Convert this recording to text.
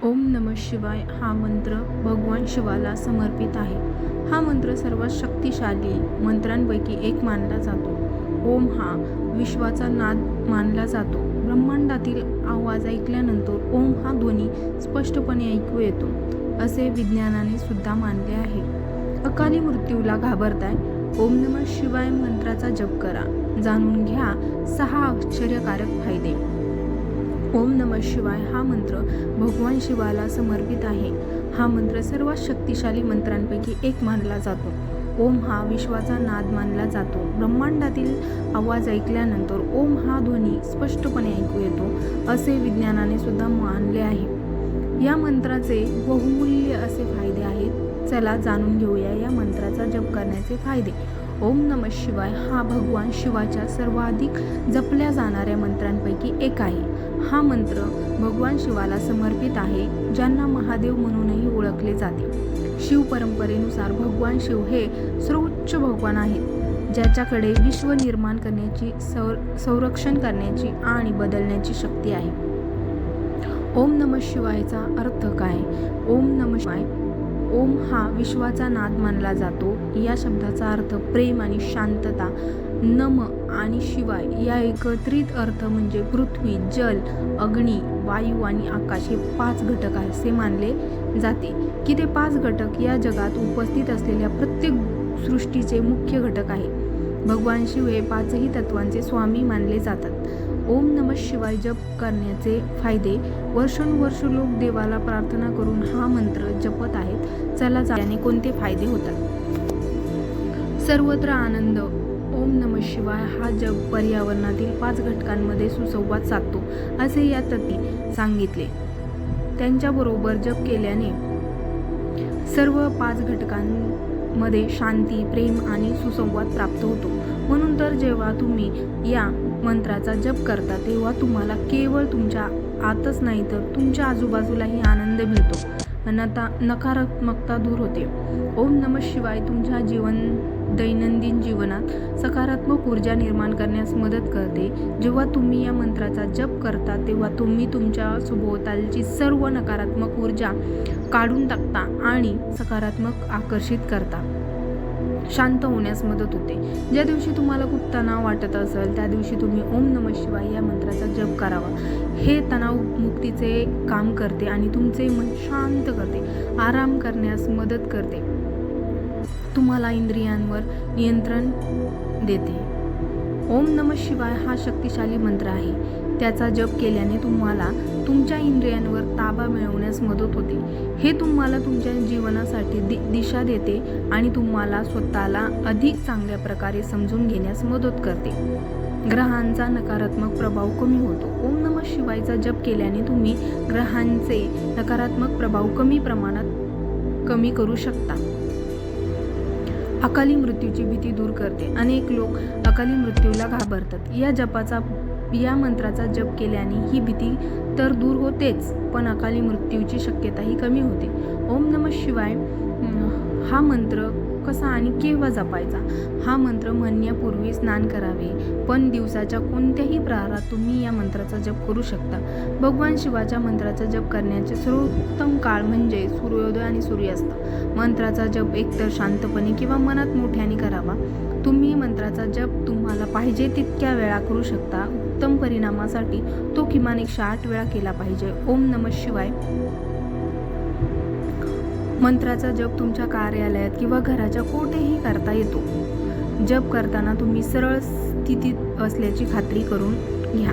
ओम नमः शिवाय हा मंत्र भगवान शिवाला समर्पित आहे. हा मंत्र सर्वात शक्तिशाली मंत्रांपैकी एक मानला जातो. ओम हा विश्वाचा नाद मानला जातो. ब्रह्मांडातील आवाज ऐकल्यानंतर ओम हा ध्वनी स्पष्टपणे ऐकू येतो असे विज्ञानाने सुद्धा मानले आहे. अकाली मृत्यूला घाबरताय? ओम नमः शिवाय मंत्राचा जप करा. जाणून घ्या 6 आश्चर्यकारक फायदे. ओम नमः शिवाय हा मंत्र भगवान शिवाला समर्पित आहे. हा मंत्र सर्वात शक्तिशाली मंत्रांपैकी एक मानला जातो. ओम हा विश्वाचा नाद मानला जातो. ब्रह्मांडातील आवाज ऐकल्यानंतर ओम हा ध्वनी स्पष्टपणे ऐकू येतो असे विज्ञानाने सुद्धा मानले आहे. या मंत्राचे बहुमूल्य असे फायदे आहेत. चला जाणून घेऊया या मंत्राचा जप करण्याचे फायदे. ओम नमः शिवाय हा भगवान शिवाच्या सर्वाधिक जपल्या जाणाऱ्या मंत्रांपैकी एक आहे. हा मंत्र भगवान शिवाला समर्पित आहे, ज्यांना महादेव म्हणूनही ओळखले जाते. शिव परंपरेनुसार भगवान शिव हे सर्वोच्च भगवान आहेत, ज्याच्याकडे विश्व निर्माण करण्याची, संरक्षण करण्याची आणि बदलण्याची शक्ती आहे. ओम नमः शिवायचा अर्थ काय? ओम नमः शिवाय ओम हा विश्वाचा नाद मानला जातो. या शब्दाचा अर्थ प्रेम आणि शांतता. नम आणि शिवाय या एकत्रित अर्थ म्हणजे पृथ्वी, जल, अग्नी, वायू आणि आकाश हे 5 घटक आहे असे मानले जाते की ते 5 घटक या जगात उपस्थित असलेल्या प्रत्येक सृष्टीचे मुख्य घटक आहे. भगवान शिव हे 5ही तत्वांचे स्वामी मानले जातात. ओम नमः शिवाय जप करण्याचे फायदे. वर्षानुवर्ष लोक देवाला प्रार्थना करून हा मंत्र जपत आहेत. चला जाण्याने कोणते फायदे होतात? सर्वत्र आनंद. ओम नमः शिवाय हा जप पर्यावरणातील 5 घटकांमध्ये सुसंवाद साधतो असे या तत्त्वी सांगितले. त्यांच्याबरोबर जप केल्याने सर्व 5 घटकांमध्ये शांती, प्रेम आणि सुसंवाद प्राप्त होतो. म्हणून तर जेव्हा तुम्ही या मंत्राचा जप करता तेव्हा तुम्हाला केवळ तुमच्या आतच नाही तर तुमच्या आजूबाजूलाही आनंद मिळतो. नकारात्मकता दूर होते. ओम नमः शिवाय तुमच्या दैनंदिन जीवनात सकारात्मक ऊर्जा निर्माण करण्यास मदत करते. जेव्हा तुम्ही या मंत्राचा जप करता तेव्हा तुम्ही तुमच्या सभोवतालची सर्व नकारात्मक ऊर्जा काढून टाकता आणि सकारात्मक आकर्षित करता. शांत होण्यास मदत होते. ज्या दिवशी तुम्हाला खूप तणाव वाटत असेल त्या दिवशी तुम्ही ओम नमः शिवाय या मंत्राचा जप करावा. हे तणावमुक्तीचे काम करते आणि तुमचे मन शांत करते, आराम करण्यास मदत करते, तुम्हाला इंद्रियांवर नियंत्रण देते. ओम नमः शिवाय हा शक्तिशाली मंत्र आहे. त्याचा जप केल्याने तुम्हाला तुमच्या इंद्रियांवर ताबा मिळवण्यास मदत होते. हे तुम्हाला तुमच्या जीवनासाठी दिशा देते आणि तुम्हाला स्वतःला अधिक चांगल्या प्रकारे समजून घेण्यास मदत करते. ग्रहांचा नकारात्मक प्रभाव कमी होतो. ओम नमः शिवायचा जप केल्याने तुम्ही ग्रहांचे नकारात्मक प्रभाव कमी प्रमाणात कमी करू शकता. अकाली मृत्यूची भीती दूर करते. अनेक लोक अकाली मृत्यूला घाबरतात. या मंत्राचा जप केल्याने ही भीती तर दूर होतेच, पण अकाली मृत्यूची शक्यताही कमी होते. ओम नमः शिवाय हा मंत्र कसा आणि केव्हा जपायचा? हा मंत्र म्हणण्यापूर्वी स्नान करावे, पण दिवसाच्या कोणत्याही प्रहरात तुम्ही या मंत्राचा जप करू शकता. भगवान शिवाच्या मंत्राचा जप करण्याचे सर्वोत्तम काळ म्हणजे सूर्योदय आणि सूर्यास्त. मंत्राचा जप एकतर शांतपणे किंवा मनात मोठ्याने करावा. तुम्ही मंत्राचा जप तुम्हाला पाहिजे तितक्या वेळा करू शकता. उत्तम परिणामासाठी तो किमान 108 वेळा केला पाहिजे. ओम नमः शिवाय मंत्राचा जप तुमच्या कार्यालयात किंवा घराच्या कोठेही करता येतो. जप करताना तुम्ही सरळ स्थितीत असल्याची खात्री करून घ्या.